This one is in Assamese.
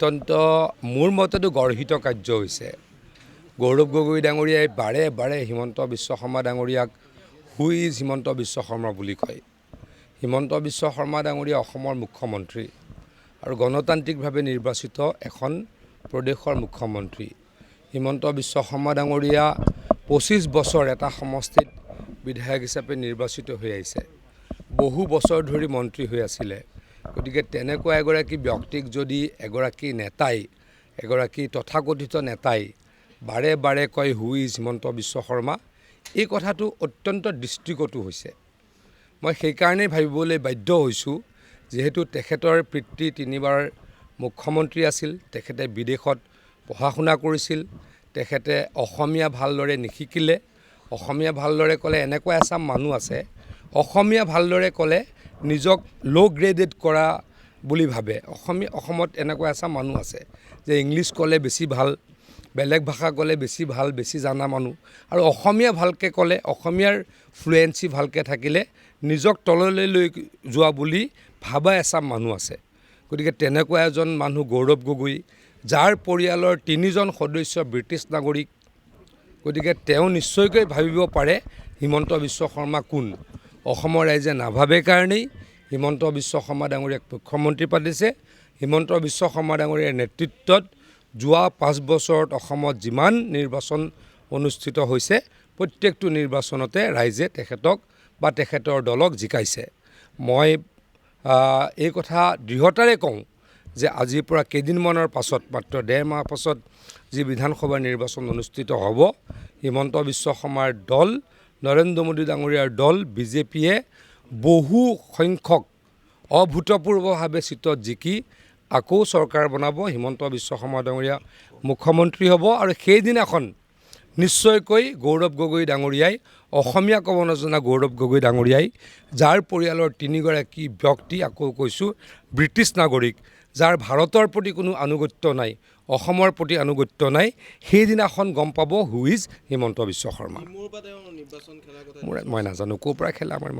অত্যন্ত মোৰ মতেতো গৰ্হিত কাৰ্য হৈছে। গৌৰৱ গগৈ ডাঙৰীয়াই বাৰে বাৰে হিমন্ত বিশ্ব শৰ্মা ডাঙৰীয়াক হু ইজ হিমন্ত বিশ্ব শৰ্মা বুলি কয়। হিমন্ত বিশ্ব শৰ্মা ডাঙৰীয়া অসমৰ মুখ্যমন্ত্ৰী আৰু গণতান্ত্ৰিকভাৱে নিৰ্বাচিত এখন প্ৰদেশৰ মুখ্যমন্ত্ৰী। হিমন্ত বিশ্ব শৰ্মা ডাঙৰীয়া 25 বছৰ এটা সমষ্টিত বিধায়ক হিচাপে নিৰ্বাচিত হৈ আহিছে। বহু বছৰ ধৰি মন্ত্ৰী হৈ আছিলে। গতিকে তেনেকুৱা এগৰাকী ব্যক্তিক যদি এগৰাকী নেতাই, এগৰাকী তথাকথিত নেতাই বাৰে বাৰে কয় হু ইজ হিমন্ত বিশ্ব শৰ্মা, এই কথাটো অত্যন্ত দৃষ্টিকটু হৈছে। মই সেইকাৰণেই ভাবিবলৈ বাধ্য হৈছোঁ, যিহেতু তেখেতৰ পিতৃ 3বাৰ মুখ্যমন্ত্ৰী আছিল, তেখেতে বিদেশত পঢ়া শুনা কৰিছিল, তেখেতে অসমীয়া ভালদৰে নিশিকিলে। অসমীয়া ভালদৰে ক'লে এনেকুৱা এচাম মানুহ আছে, অসমীয়া ভালদৰে ক'লে নিজক ল' গ্ৰেডেড কৰা বুলি ভাবে। অসমত এনেকুৱা এচাম মানুহ আছে যে ইংলিছ ক'লে বেছি ভাল, বেলেগ ভাষা ক'লে বেছি ভাল, বেছি জানা মানুহ, আৰু অসমীয়া ভালকৈ ক'লে, অসমীয়াৰ ফ্লুৱেঞ্চি ভালকৈ থাকিলে নিজক তললৈ লৈ যোৱা বুলি ভাবা এচাম মানুহ আছে। গতিকে তেনেকুৱা এজন মানুহ গৌৰৱ গগৈ, যাৰ পৰিয়ালৰ 3জন সদস্য ব্ৰিটিছ নাগৰিক। গতিকে তেওঁ নিশ্চয়কৈ ভাবিব পাৰে হিমন্ত বিশ্ব শৰ্মা কোন। অসমৰ ৰাইজে নাভাবে কাৰণেই হিমন্ত বিশ্ব শৰ্মা ডাঙৰীয়াক মুখ্যমন্ত্ৰী পাতিছে। হিমন্ত বিশ্ব শৰ্মা ডাঙৰীয়াৰ নেতৃত্বত যোৱা 5 বছৰত অসমত যিমান নিৰ্বাচন অনুষ্ঠিত হৈছে, প্ৰত্যেকটো নিৰ্বাচনতে ৰাইজে তেখেতক বা তেখেতৰ দলক জিকাইছে। মই এই কথা দৃঢ়তাৰে কওঁ যে আজিৰ পৰা কেইদিনমানৰ পাছত, মাত্ৰ 1.5 মাহ পাছত যি বিধানসভা নিৰ্বাচন অনুষ্ঠিত হ'ব, হিমন্ত বিশ্ব শৰ্মাৰ দল, নৰেন্দ্ৰ মোদী ডাঙৰীয়াৰ দল বিজেপিয়ে বহু সংখ্যক অভূতপূৰ্বভাৱে চিটত জিকি আকৌ চৰকাৰ বনাব। হিমন্ত বিশ্ব শৰ্মা ডাঙৰীয়া মুখ্যমন্ত্ৰী হ'ব আৰু সেইদিনাখন নিশ্চয়কৈ গৌৰৱ গগৈ ডাঙৰীয়াই, অসমীয়া ক'ব নজনা গৌৰৱ গগৈ ডাঙৰীয়াই, যাৰ পৰিয়ালৰ 3গৰাকী ব্যক্তি, আকৌ কৈছোঁ ব্ৰিটিছ নাগৰিক, যাৰ ভাৰতৰ প্ৰতি কোনো আনুগত্য নাই, অসমৰ প্ৰতি আনুগত্য নাই, সেইদিনাখন গম পাব হু ইজ হিমন্ত বিশ্ব শৰ্মা। মই নাজানো ক'ৰ পৰা খেলা আমাৰ